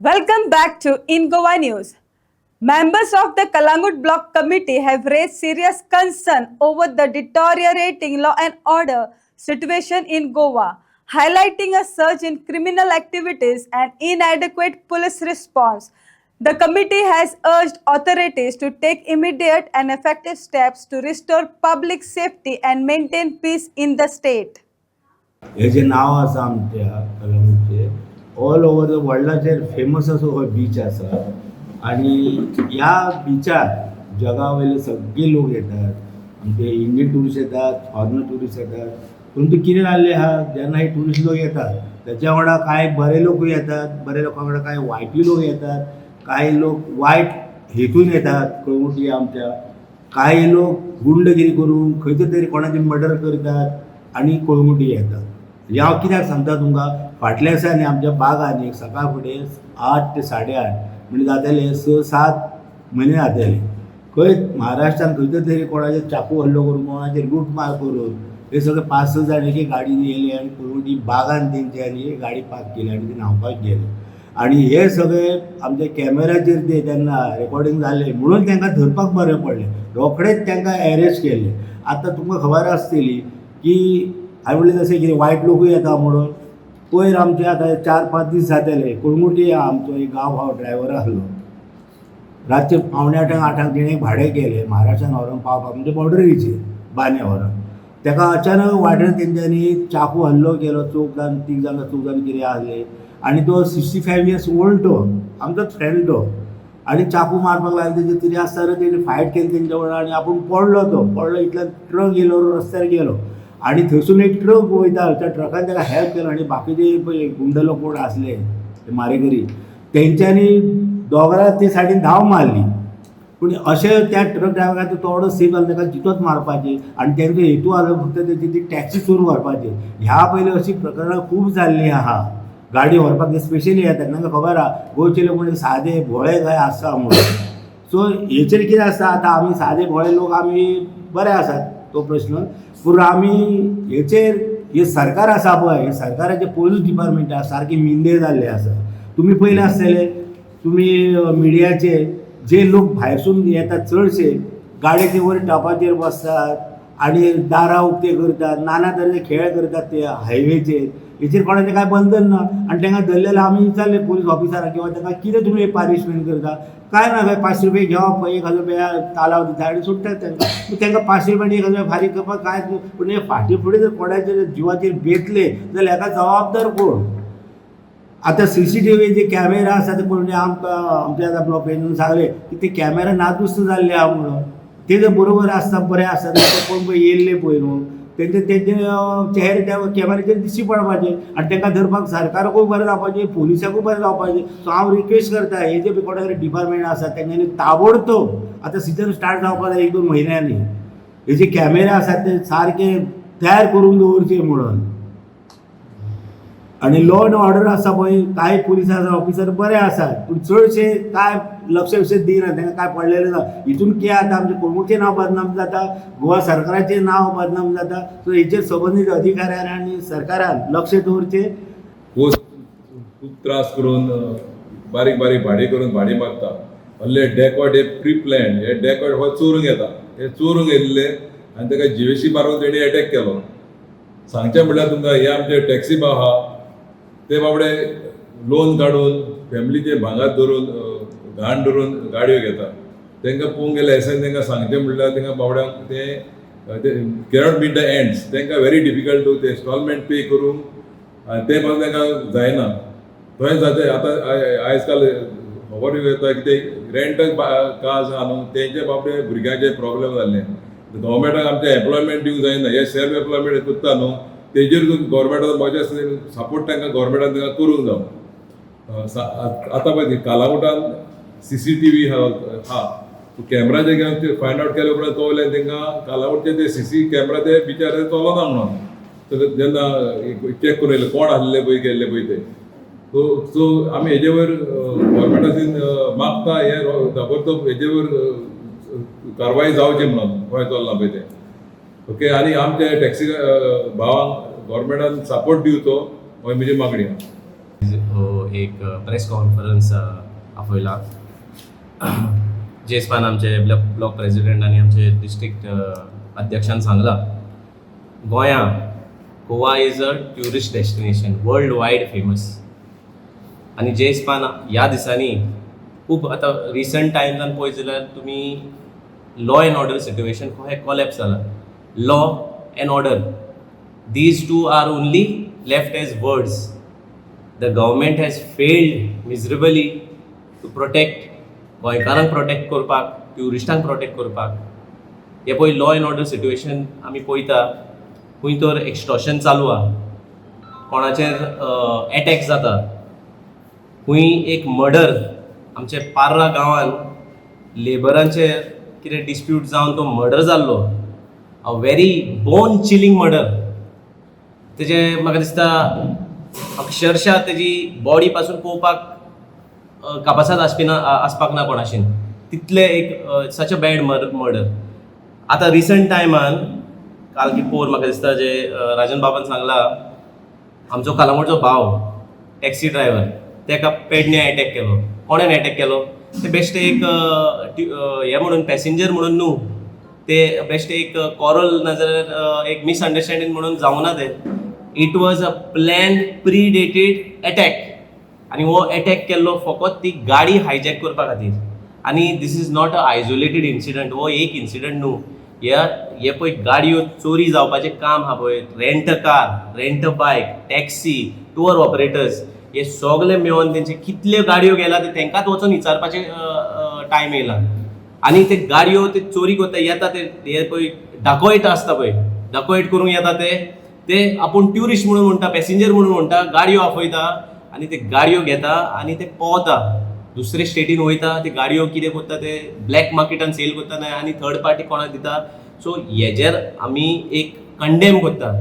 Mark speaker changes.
Speaker 1: Welcome back to In Goa News. Members of the Kalangut Block Committee have raised serious concern over the deteriorating law and order situation in Goa, highlighting a surge in criminal activities and inadequate police response. The committee has urged authorities to take immediate and effective steps to restore public safety and maintain peace in the state.
Speaker 2: हे जे नाव आसा आमच्या कलंगूटचे all over the वर्ल्डाचेर famous असो हो beach आसा आणि ह्या बिचार जगा वयले सगळे लोक येतात. आमचे इंडियन टुरिस्ट येतात, फॉरेन टुरिस्ट येतात. परंतु कितें जाल्लें आहा, जेन्ना हे टुरिस्ट लोक येतात त्याच्या वांगडा कांय बरे लोकूय येतात, बरे लोकां वांगडा कांय वायटूय लोक येतात. कांय लोक वायट हेतून येतात कळंगूटी आमच्या. कांय लोक गुंडगिरी करून खंयचे तरी कोणाचे मर्डर करतात आणि कळंगूटी येतात. हांव कित्याक सांगता तुमकां, फाटल्या दिसांनी आमच्या बागांनी सकाळ फुडें 8 ते 8:30 म्हणजे जाताले 6-7 म्हयने जाताले. खंय महाराष्ट्रान खंयचे तरी कोणाचेर चाकू हल्लो करून, कोणाचेर लूटमार करून हे सगळे 5-6 जाण एके गाडीन येयले आणि कळंगूटी बागान तेंच्यांनी गाडी पार्क केली आणि ते न्हांवपाक गेले. आणि हे सगळे आमच्या कॅमेराचेर ते तेन्ना रेकॉर्डिंग जाल्ले म्हणून तांकां धरपाक बरें पडलें. रोखडेच तांकां एरेस्ट केले. आतां तुमकां खबर आसतली की हांवें म्हणलें तशें कितें वायट लोकूय येता म्हणून. पयर आमचे आतां 4-5 दीस जाताले कळंगूटी आमचो एक गांव भाव ड्रायव्हर आसलो. रातचे 7:45-8 तेणें भाडें केलें महाराष्ट्रान व्हरोन पावपाक, म्हणजे बॉर्डरीचेर बांद्या व्हरोन. ताका अचानक वाटेर तेंच्यांनी चाकू हल्लो केलो. चौग जाण कितें आसले आणि तो 65 इयर्स ओल्ड तो आमचोच फ्रेंड तो. आणि चाकू मारपाक लागले. तेजे तरी आसतना तेणी फायट केली तेंच्या वांगडा आणि आपूण पडलो इतल्यान ट्रक येयलो, रस्त्यार गेलो आणि थंयसून एक ट्रक वयता. त्या ट्रकान ताका हेल्प केलो आणि बाकीचे पळय गुंड लोक कोण आसले ते मारेकरी तेंच्यांनी दोगांय ते सायडीन धांव मारली. पूण अशें त्या ट्रक ड्रायव्हराक थोडो सेफ जालो, ताका चितोच मारपाचें आणि तेंचो हेतू आसलो फक्त तेची ती टॅक्सी चोरून व्हरपाची. ह्या पयलीं अशी प्रकरणां खूब जाल्लीं आहा गाडी व्हरपाक. स्पेशली येता तांकां खबर आहा गोंयचे लोक म्हणजे सादे भोळे काय आसा म्हणून. सो हेचेर कितें आसा, आतां आमी सादे भोळे लोक आमी बरे आसात तो प्रश्न. पूण आमी हेचेर हे सरकार आसा पळय, हे सरकाराचे पोलीस डिपार्टमेंट आसा सारके मिंदे जाल्ले आसा. तुमी पयले आसतले, तुमी मिडियाचे जे लोक भायरसून येतात चडशे गाडयेचे वयर टॉपाचेर बसतात आणि दारां उक्ते करतात, नाना तरेचे खेळ करतात ते हायवेचेर. हेचेर कोणाचें कांय बंधन ना. आणि तांकां धरलेले आमी विचारलें पुलीस ऑफिसराक किंवा तांकां कितें तुमी पनिशमेंट करता. काय ना, काय 500 रुपया घेवप, 1000 रुपया तालाव दिता आनी सुट्टात तांकां. तांकां 500 रुपया 1000 रुपया फारीक करपाक कांय. पूण हे फाटीं फुडें जर कोणाच्या जिवाचेर बेतले जाल्यार हाका जबाबदार कोण. आतां CCTV जे कॅमेरा आसा ते कोणी आमकां आमच्या आतां ब्लॉकेन सांगले की ते कॅमेरा नादुरुस्त जाल्ले आहा म्हणून. ते जर बरोबर आसता, बरें आसता ते कोण पळय येयल्ले पळय न्हू तेंचे चेहरे त्या कॅमेराचेर दिश्टी पडपाचे आणि तांकां धरपाक सरकाराकूय बरें जावपाचें, पोलिसाकूय बरें जावपाचें. सो हांव रिक्वेस्ट करता हे जे कोणाकडे डिपार्टमेंट आसा तेंच्यांनी ताबडतोब आतां सिजन स्टार्ट जावपाक जाय 1-2 म्हयन्यांनी हे जे कॅमेरा आसात ते सारके तयार करून दवरचे म्हणून. आणि लॉ अँड ऑर्डर आसा पळय, कांय पुलीस आसा ऑफिसर बरे आसात पूण चडशे काय लक्ष दिना, तांकां काय पडलेलें ना. हितून कितें जाता, आमचें कळंगूटचें नांव बदनाम जाता, गोवा सरकाराचें नांव बदनाम जाता. सो हेचेर संबंदीत अधिकाऱ्यान आनी सरकारान लक्ष दवरचें.
Speaker 3: खूब त्रास करून बारीक भाडी करून भाडी मारता. हल्ले डेकॉट हे प्री प्लॅन, हे डेकॉट हो चोरूंक येता. हे चोरूंक येयल्ले आनी ताका जीवेसी मारून तेणी अटॅक केलो. सांगचें म्हणल्यार तुमकां हे आमचे टॅक्सी बा आहा ते बाबडे लोन काडून फॅमिलीचे भांगार धरून घाण धरून गाडयो घेता. तांकां पळोवंक गेले एसन तांकां सांगचें म्हणल्यार तांकां बाबड्यांक ते कॅनॉट मीट द एंड्स. तांकां व्हेरी डिफिकल्ट टू ते इन्स्टॉलमेंट पे करूंक आनी ते पासून तांकां जायना. थंय जाते आतां आयज काल खबर येता की ते रेंटल कार्स आहा न्हू तेंचे बाबडे भुरग्यांचे प्रॉब्लेम जाल्ले. गव्हर्मेंटाक आमचे एम्प्लॉयमेंट दिवंक जायना. हे सेल्फ एम्प्लॉयमेंट करता न्हू तेजेर गव्हर्मेंटाचो मजा सपोर्ट तांकां गव्हर्मेंटान तांकां करूंक जाय. आतां पळय कालांगुटान CCTV हा कॅमेरा जे घेवन ते फायंड आवट केले उपरांत कळलें तांकां कालांगुटचे ते CC कॅमेरा ते बिचारे चलना म्हणून. जेन्ना चॅक करून येयले कोण आसले पळय गेल्ले पळय ते. सो आमी हेजे वयर गव्हर्मेंटान मागता हे ताबडतोब हेजे वयर कारवाई जावची म्हणून गोंय चल्लां पळय ते. ओके. आनी आमच्या टॅक्सी भावांक गव्हर्मेंटान सपोर्ट दिवचो हो म्हजी मागणी आहा.
Speaker 4: एक प्रेस कॉन्फरन्स आपयला जे हिसपान आमचे ब्लॉक प्रेसिडेंट आनी आमचे डिस्ट्रिक्ट अध्यक्षान सांगला गोंया Goa is a tourist destination world wide famous आनी जे हिसपान ह्या दिसांनी खूब आतां रिसंट टायम्सान पळयत जाल्यार तुमी लॉ एंड ऑर्डर सिट्युएशन कशें कोलॅप्स जाला law end order these two are only left as words. The government has failed miserably to protect गोंयकारांक प्रोटेक्ट करपाक ट्युरिस्टांक प्रोटेक्ट करपाक हे पळय लॉ एंड ऑर्डर सिट्युएशन आमी पळयता खंय तर एक्स्टॉर्शन चालू आहा कोणाचेर एटॅक जाता खंय एक मर्डर आमचे पार्रा गांवान लेबरांचे कितें डिस्प्यूट जावन तो मर्डर जाल्लो a very bone chilling murder तेजे म्हाका दिसता अक्षरशा तेजी बॉडी पासून पळोवपाक कापासात आसपाक ना कोणाशीन तितले एक सच अ बॅड मर्डर आतां रिसंट टायमान काल की पोर म्हाका दिसता जे राजन बाबान सांगला आमचो कालांगूटचो भाव टॅक्सी ड्रायव्हर तेका पेडणे अटॅक केलो कोणेन अटॅक केलो ते बेश्टे एक हे म्हणून पॅसेंजर म्हणून न्हू ते बेश्टे एक कॉरल नाजाल्यार एक मिसअंडरस्टँडींग म्हणून जावना ते it was a plan predated attack आनी हो अटॅक केल्लो फकत ती गाडी हायजॅक करपा खातीर आनी this is not a isolated incident हो एक इन्सिडंट न्हू हे पळय गाडयो चोरी जावपाचें काम आहा पळय rent a car rent a bike taxi tour operators हे सगळे मेळोन तेंचे कितल्यो गाडयो गेला ते तांकांच वचून विचारपाचें टायम येयला आनी ते गाडयो ते चोरी करता येता ते पळय डाकोयट आसता पळय डाकोयट करूंक येता ते आपूण ट्युरिस्ट म्हणून म्हणटा पॅसेंजर म्हणून म्हणटा गाडयो आपयता आनी ते गाडयो घेता आनी ते पोवता दुसरे स्टेटीन वयता ते गाडयो कितें करता ते ब्लॅक मार्केटान सेल करता आनी थर्ड पार्टी कोणाक दिता सो हेजेर आमी एक कंडेम करता